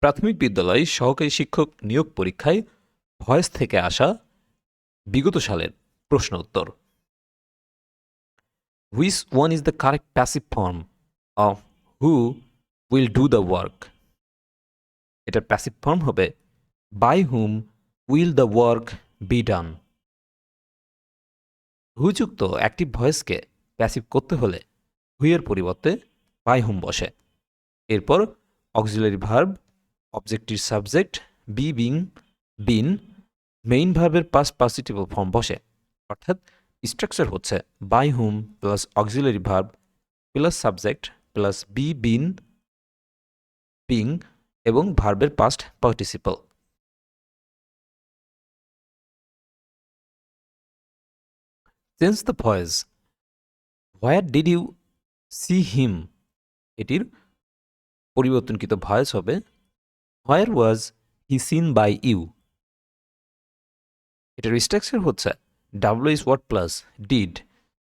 প্রাথমিক বিদ্যালয় সহকারী শিক্ষক নিয়োগ পরীক্ষায় ভয়েস থেকে আসা বিগত সালের প্রশ্ন উত্তর। Which one is the correct passive form of who will do the work? এটার প্যাসিভ ফর্ম হবে by whom will the work be done. হুযুক্ত অ্যাক্টিভ ভয়েসকে প্যাসিভ করতে হলে হুইয়ের পরিবর্তে বাই হুম বসে। এরপর auxiliary verb, objective subject, be being been, main ভার্বের পাস্ট পার্টিসিপল ফর্ম বসে। অর্থাৎ স্ট্রাকচার হচ্ছে by whom plus auxiliary verb plus subject plus be been being এবং ভার্বের past participle. Change the voice. Where did you see him? এটির পরিবর্তনকৃত voice হবে where was he seen by you. এটার structure হচ্ছে W is word plus did.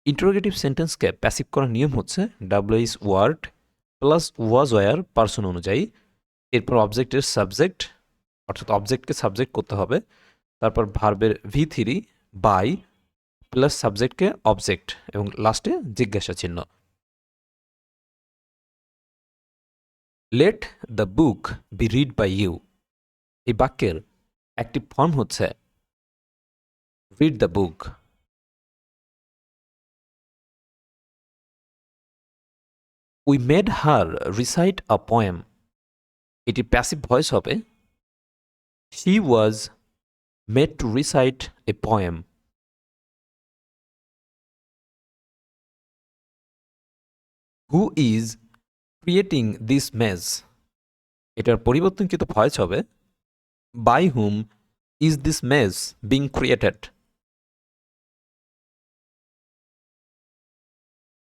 Interrogative সেন্টেন্সকে passive করার নিয়ম হচ্ছে W is word plus was were person অনুযায়ী, এরপর অবজেক্টের সাবজেক্ট অর্থাৎ অবজেক্টকে সাবজেক্ট করতে হবে, তারপর ভার্বের V3 বাই প্লাস সাবজেক্টকে অবজেক্ট এবং লাস্টে জিজ্ঞাসা চিহ্ন। Let the book be read by you. এই বাক্যের একটি ফর্ম হচ্ছে read the book. We made her recite a poem. এটি প্যাসিভ ভয়েস হবে she was made to recite a poem. Who is creating this maze? এটার পরিবর্তনকৃত voice হবে by whom is this maze being created.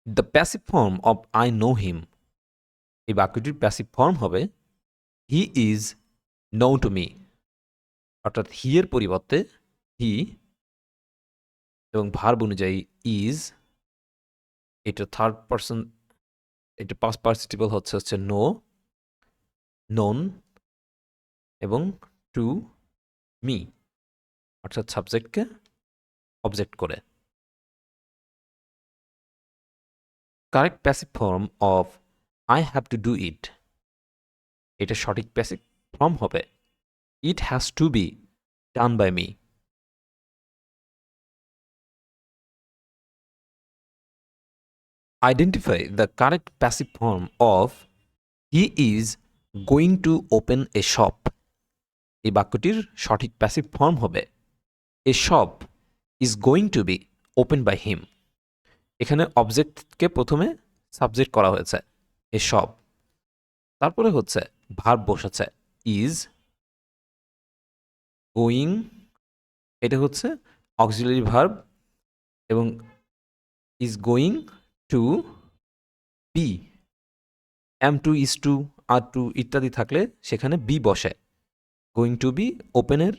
The passive form of I know him. এই বাক্যটির passive form হবে he is know to me. অর্থাৎ হি এর পরিবর্তে হি এবং ভার্ব অনুযায়ী ইজ, এটা থার্ড পার্সন, এটা পাস্ট পার্টিসিপল হচ্ছে নো, নোন এবং টু মি অর্থাৎ সাবজেক্টকে অবজেক্ট করে। Correct passive form of I have to do it. এটা সঠিক প্যাসিভ ফর্ম হবে it has to be done by me. Identify the correct passive form of he is going to open a shop. এই বাক্যটির সঠিক passive form হবে a shop is going to be open by him. এখানে অবজেক্টকে প্রথমে subject করা হয়েছে এ shop, তারপরে হচ্ছে ভার্ব বসাচ্ছে ইজ গোয়িং, এটা হচ্ছে অক্সিলারি ভার্ব এবং is going to be, am to is to are to ইত্যাদি থাকলে সেখানে বি বসে। গোয়িং টু বি ওপেনের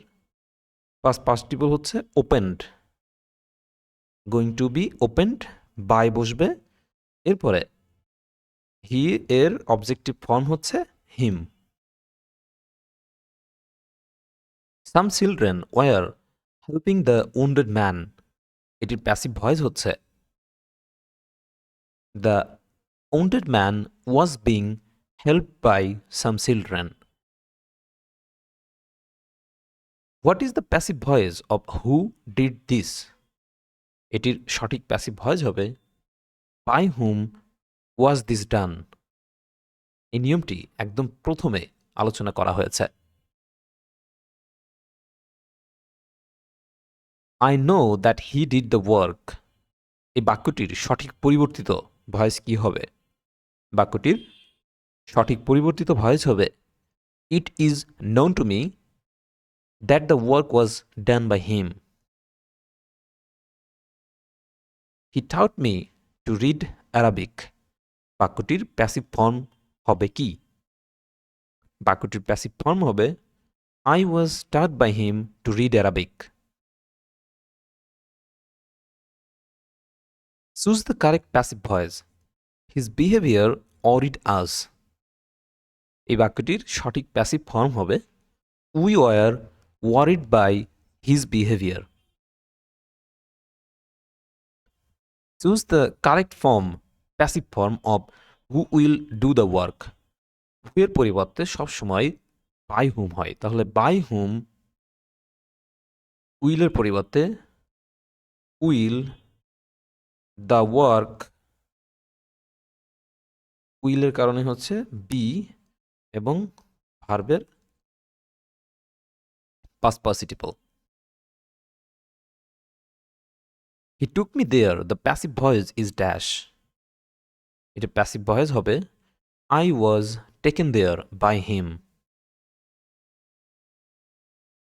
পাস্ট পার্টিসিপল হচ্ছে opened, going to be opened by বসবে, এরপরে হি এর অবজেক্টিভ ফর্ম হচ্ছে him. Some children were helping the wounded man. এটির প্যাসিভ ভয়েস হচ্ছে the wounded man was being help by some children. What is the passive voice of who did this? এটির সঠিক passive voice হবে by whom was this done. এই নিয়মটি একদম প্রথমে আলোচনা করা হয়েছে। I know that he did the work. এই বাক্যটির সঠিক পরিবর্তিত ভয়েস কি হবে? বাক্যটির সঠিক পরিবর্তিত ভয়েস হবে it is known to me that the work was done by him. He taught me to read Arabic. বাক্যটির প্যাসিভ ফর্ম হবে কি? বাক্যটির প্যাসিভ ফর্ম হবে I was taught by him to read Arabic. Choose the correct passive voice. His behavior worried us. এই বাক্যটির সঠিক passive form হবে we were worried by his behaviour. Choose the correct form passive form of who will do the work. Who এর পরিবর্তে সবসময় by হুম হয়, তাহলে by হুম উইলের পরিবর্তে উইল দ্য ওয়ার্ক, উইলের কারণে হচ্ছে বি এবং ভার্বের past participle. He took me there. The passive voice is dash. এটা passive voice হবে I was taken there by him.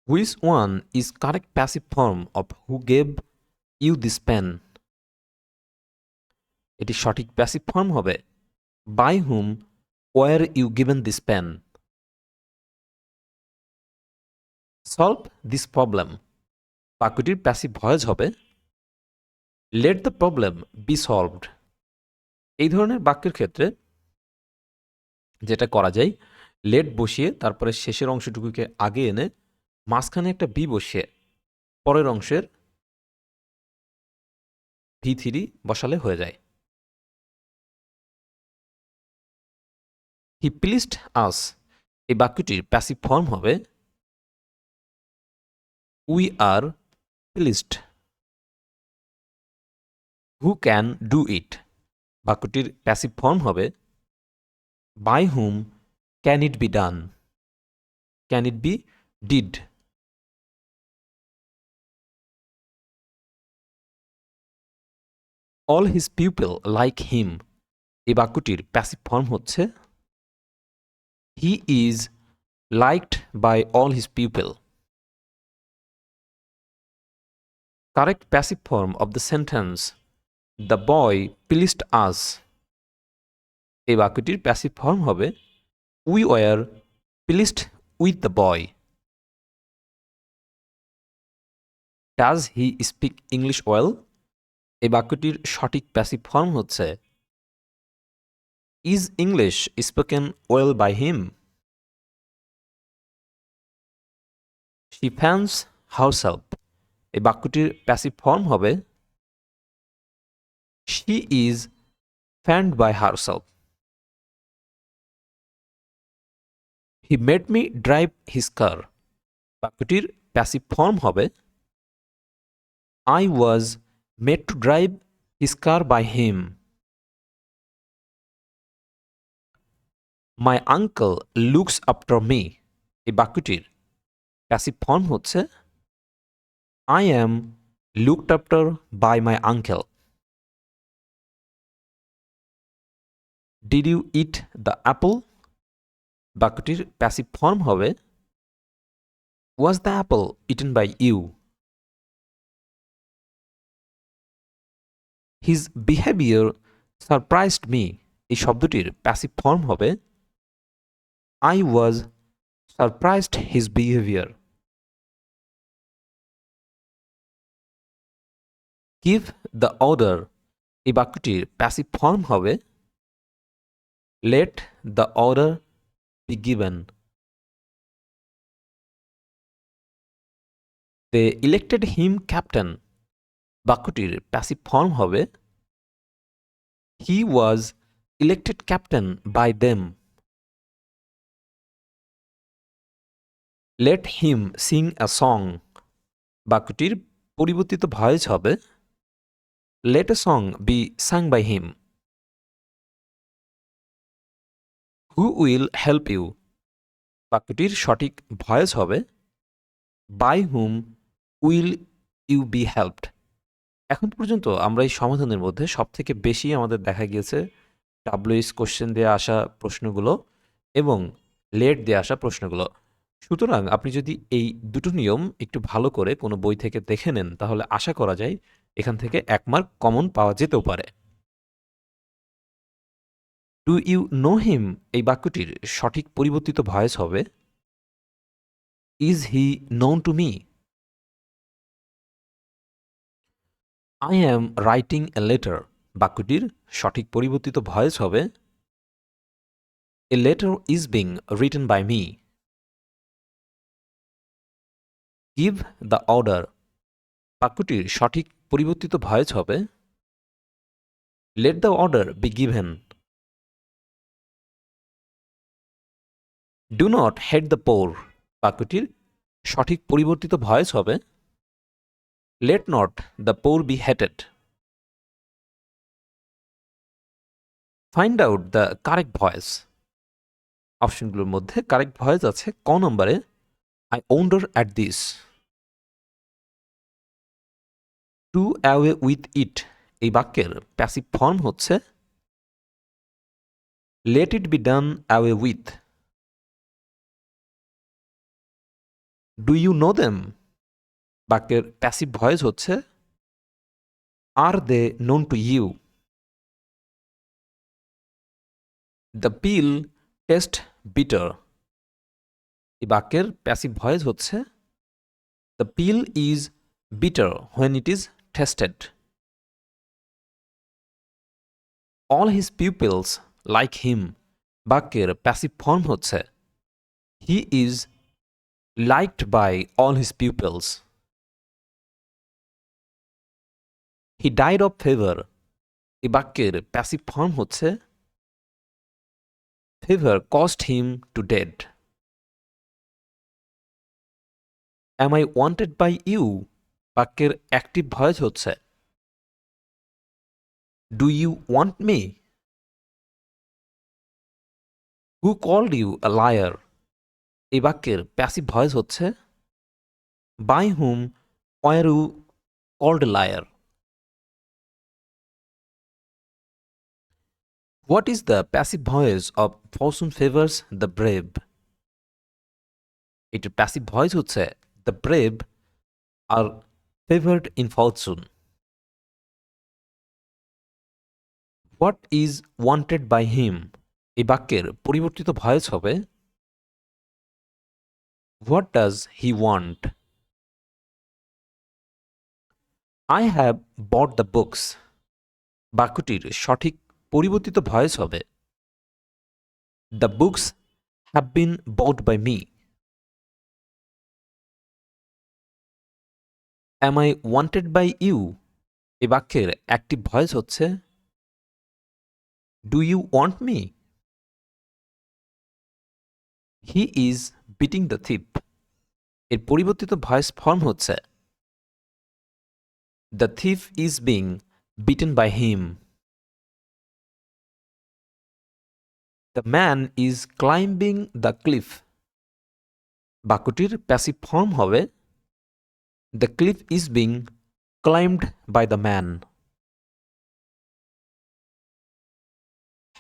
Which one is correct passive form of who gave you this pen? এটি সঠিক passive form হবে by whom were you given this pen? Solve this problem. বাক্যটির passive voice হবে let the problem be solved. এই ধরনের বাক্যের ক্ষেত্রে যেটা করা যায়, লেট বসিয়ে তারপরে শেষের অংশটুকুকে আগে এনে মাঝখানে একটা বি বসিয়ে পরের অংশের V3 বসালে হয়ে যায়। হি প্লিজড আস, এই বাক্যটির প্যাসিভ ফর্ম হবে we are pleased. Who can do it, বাক্যটির প্যাসিভ ফর্ম হবে by whom can it be done, can it be did. All his people like him, এই বাক্যটির প্যাসিভ ফর্ম হচ্ছে he is liked by all his people. Correct passive form of the sentence the boy pleased us, এই বাক্যটির passive form হবে we were pleased with the boy. Does he speak English well, এই বাক্যটির সঠিক passive form হচ্ছে is English spoken well by him. She fans herself, এই বাক্যটির passive form হবে she is fanned by herself. He made me drive his car, বাক্যটির passive form হবে I was made to drive his car by him. My uncle looks after me, এই বাক্যটির passive form হচ্ছে I am looked after by my uncle. Did you eat the apple? বাক্যটির passive form হবে Was the apple eaten by you? His behavior surprised me, এই শব্দটির passive form হবে I was surprised his behavior. Give the order, এই বাক্যটির passive form হবে let the order be given. They elected him captain, বাক্যটির passive form হবে he was elected captain by them. Let him sing a song, বাক্যটির পরিবর্তিত voice হবে let a song be sung by him. Who will help you, বাক্যটির সঠিক voice হবে by whom will you be helped. এখন পর্যন্ত আমরা এই সমাধানের মধ্যে সবথেকে বেশি আমাদের দেখা গিয়েছে WH কোশ্চেন দিয়ে আসা প্রশ্নগুলো এবং লেট দিয়ে আসা প্রশ্নগুলো। সুতরাং আপনি যদি এই দুটো নিয়ম একটু ভালো করে কোনো বই থেকে দেখে নেন তাহলে আশা করা যায় এখান থেকে 1 মার্ক কমন পাওয়া যেতেও পারে। ডু ইউ নো হিম, এই বাক্যটির সঠিক পরিবর্তিত ভয়েস হবে is he known to me. I am writing a letter, বাক্যটির সঠিক পরিবর্তিত ভয়েস হবে A letter is being written by me. Give the order. বাক্যটির সঠিক পরিবর্তিত ভয়েস হবে Let the order be given. Do not hate the poor. বাক্যটির সঠিক পরিবর্তিত ভয়েস হবে Let not the poor be hated. Find out the correct voice. অপশনগুলোর মধ্যে correct voice আছে ক নম্বরে I wonder at this. Do away with it. এই বাক্যের প্যাসিভ ফর্ম হচ্ছে Let it be done away with. Do you know them? বাক্যের passive voice হচ্ছে Are they known to you? The pill tastes bitter. এই বাক্যের passive voice হচ্ছে The pill is bitter when it is tasted. All his pupils like him. বাক্যের passive form হচ্ছে He is liked by all his pupils. He died of fever. এই বাক্যের passive form হচ্ছে Fever caused him to death. Am I wanted by you? বাক্যের active voice হচ্ছে Do you want me? Who called you a liar? এই বাক্যের passive voice হচ্ছে By whom were you called a liar? What is the passive voice of fortune favors the brave? এটার passive voice হচ্ছে The brave are favored in fortune. What is wanted by him? এই বাক্যের পরিবর্তিত voice হবে What does he want? I have bought the books. বাক্যটির সঠিক পরিবর্তিত voice হবে The books have been bought by me. Am I wanted by you? এই বাক্যের অ্যাক্টিভ ভয়েস হচ্ছে Do you want me? He is beating the thief. এর পরিবর্তিত voice form হচ্ছে The thief is being beaten by him. The man is climbing the cliff. বাক্যটির passive form হবে The cliff is being climbed by the man.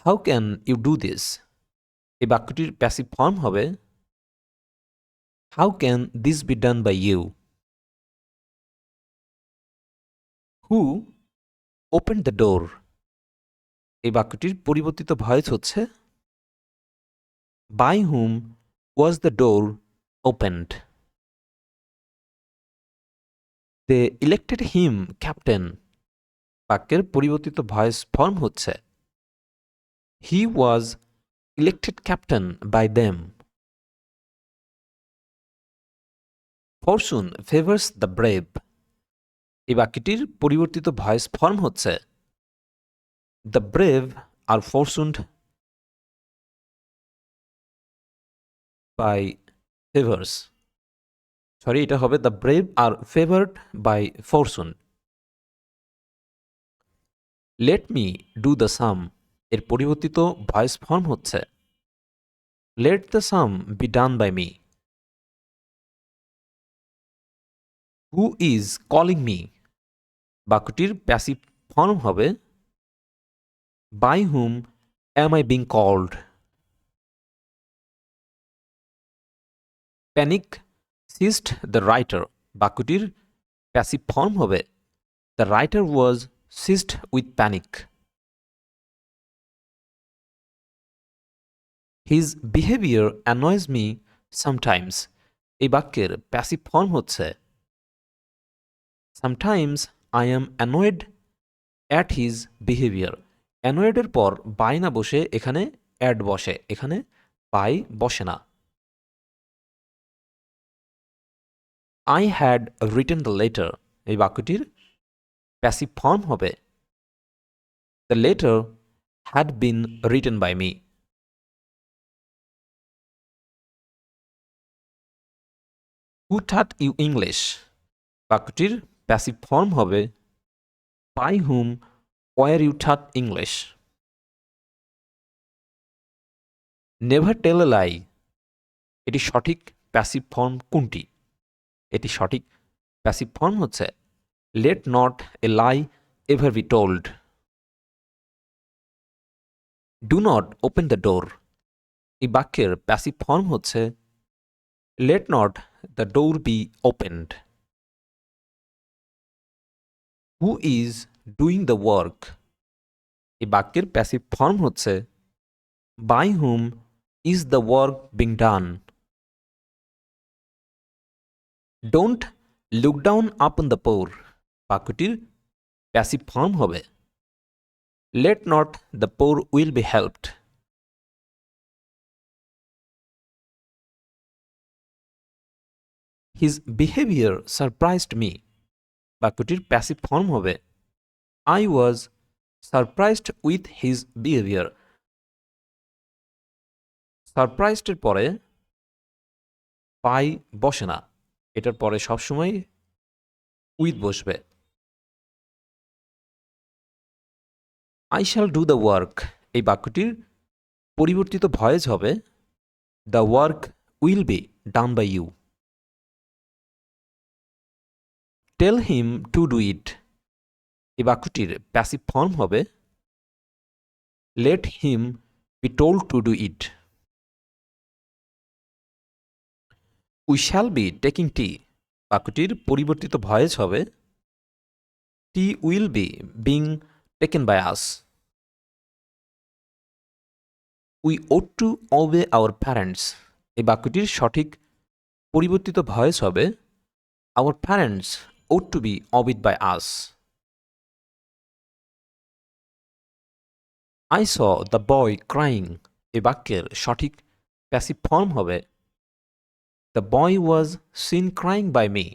How can you do this? এই বাক্যটির passive form হবে How can this be done by you? Who opened the door? এই বাক্যটির পরিবর্তিত voice হচ্ছে By whom was the door opened? They elected him captain. বাক্যের পরিবর্তিত voice form হচ্ছে He was elected captain by them. Fortune favors the brave. এই বাক্যটির পরিবর্তিত ভয়েস ফর্ম হচ্ছে The brave are fortuned by favors. Sorry এটা হবে The brave are favored by fortune. Let me do the sum. এর পরিবর্তিত voice form হচ্ছে Let the sum be done by me. Who is calling me? বাক্যটির passive form হবে By whom am I being called? Panic seized the writer. বাক্যটির passive form হবে The writer was seized with panic. His behavior annoys me sometimes. এই বাক্যের passive form হচ্ছে Sometimes I am annoyed at his behavior. Annoyed এর পর by না বসে এখানে অ্যাড বসে, এখানে বাই বসে না। I had written the letter, এই বাক্যটির প্যাসিভ ফর্ম হবে the letter had been written by me. Who taught you English, বাক্যটির প্যাসিভ ফর্ম হবে by hmm were you taught English. Never tell এ লাই, এটি সঠিক প্যাসিভ ফর্ম কোনটি? এটি সঠিক প্যাসিভ ফর্ম হচ্ছে let not a lie ever be told. Do not open the door, এই বাক্যের প্যাসিভ ফর্ম হচ্ছে late not the door be opened. Who is doing the work, এই বাক্যের প্যাসিভ ফর্ম হচ্ছে by whom is the work being done. Don't look down upon the poor, বাক্যটির passive form হবে let not the poor will be helped. His behaviour surprised me, বাক্যটির passive form হবে I was surprised with his behaviour. সারপ্রাইজডের পরে by বসে না, এটার পরে সবসময় উইথ বসবে। I shall do the work, এই বাক্যটির পরিবর্তিত ভয়েস হবে the work will be done by you. Tell him to do it, এই বাক্যটির প্যাসিভ ফর্ম হবে let him be told to do it. We shall be taking tea, বাক্যটির পরিবর্তিত voice হবে tea will be being taken by us. We ought to obey our parents, এই বাক্যটির সঠিক পরিবর্তিত ভয়েস হবে our parents ought to be obeyed by us. I saw the boy crying, এই বাক্যের সঠিক প্যাসিভ ফর্ম হবে the boy was seen crying by me.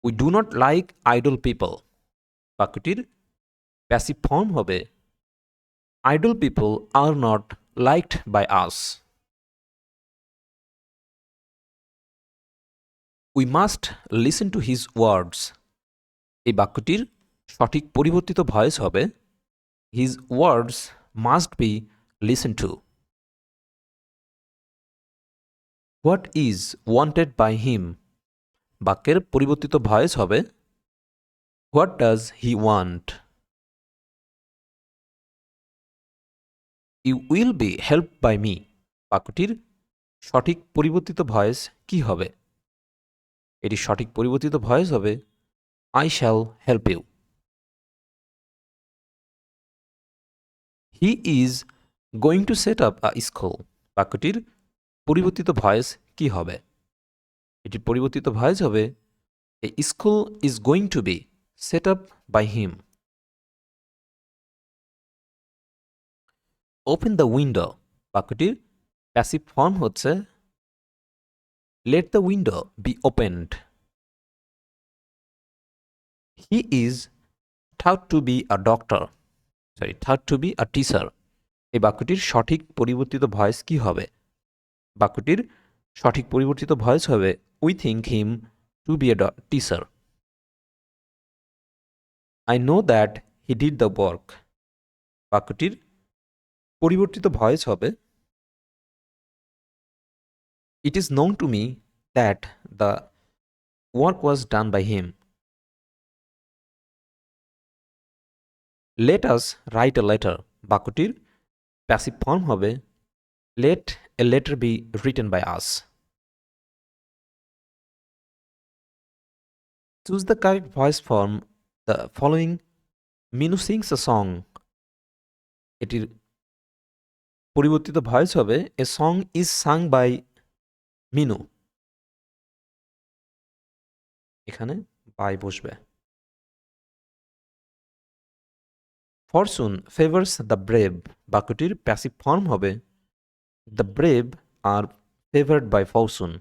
We do not like idle people, বাক্যটির প্যাসিভ ফর্ম হবে idle people are not liked by us. We must listen to his words, এই বাক্যটির সঠিক পরিবর্তিত ভয়েস হবে his words must be listen to. What is wanted by him, বাক্যের পরিবর্তিত voice হবে what does he want. You will be help by me, বাক্যটির সঠিক পরিবর্তিত ভয়েস কি হবে? এটি সঠিক পরিবর্তিত ভয়েস হবে I shall help you. He is going to set up a school, বাক্যটির পরিবর্তিত ভয়েস কি হবে? এটির পরিবর্তিত ভয়েস হবে a school is going to be set up by him. Open the window, বাক্যটির প্যাসিভ ফর্ম হচ্ছে let the window be opened. He is thought to be a doctor, thought to be a teacher, এই বাক্যটির সঠিক পরিবর্তিত voice কি হবে? বাক্যটির সঠিক পরিবর্তিত ভয়েস হবে we think him to be a teacher. I know that he did the work, বাক্যটির পরিবর্তিত ভয়েস হবে it is known to me that the work was done by him. Let us write a letter, বাক্যটির passive form হবে let a letter be written by us. Choose the correct voice form the following Minu sings a song, এটির পরিবর্তিত voice হবে a song is sung by Minu, এখানে by বসবে। Fortune favours the brave বাক্যটির passive form হবে the brave are favoured by fortune.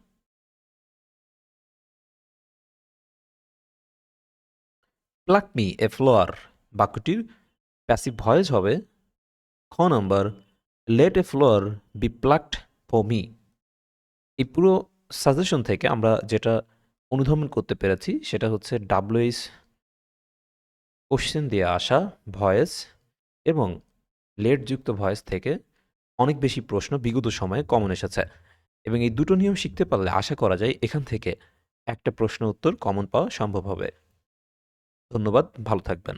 Pluck me a flower বাক্যটির passive voice হবে খ number let a flower be plucked for me. এই পুরো suggestion থেকে আমরা যেটা অনুধাবন করতে পেরেছি সেটা হচ্ছে ডাব্লিউএইচ কোশ্চেন দিয়ে আসা ভয়েস এবং লেটযুক্ত ভয়েস থেকে অনেক বেশি প্রশ্ন বিগত সময়ে কমন এসেছে এবং এই দুটো নিয়ম শিখতে পারলে আশা করা যায় এখান থেকে একটা প্রশ্ন উত্তর কমন পাওয়া সম্ভব হবে। ধন্যবাদ, ভালো থাকবেন।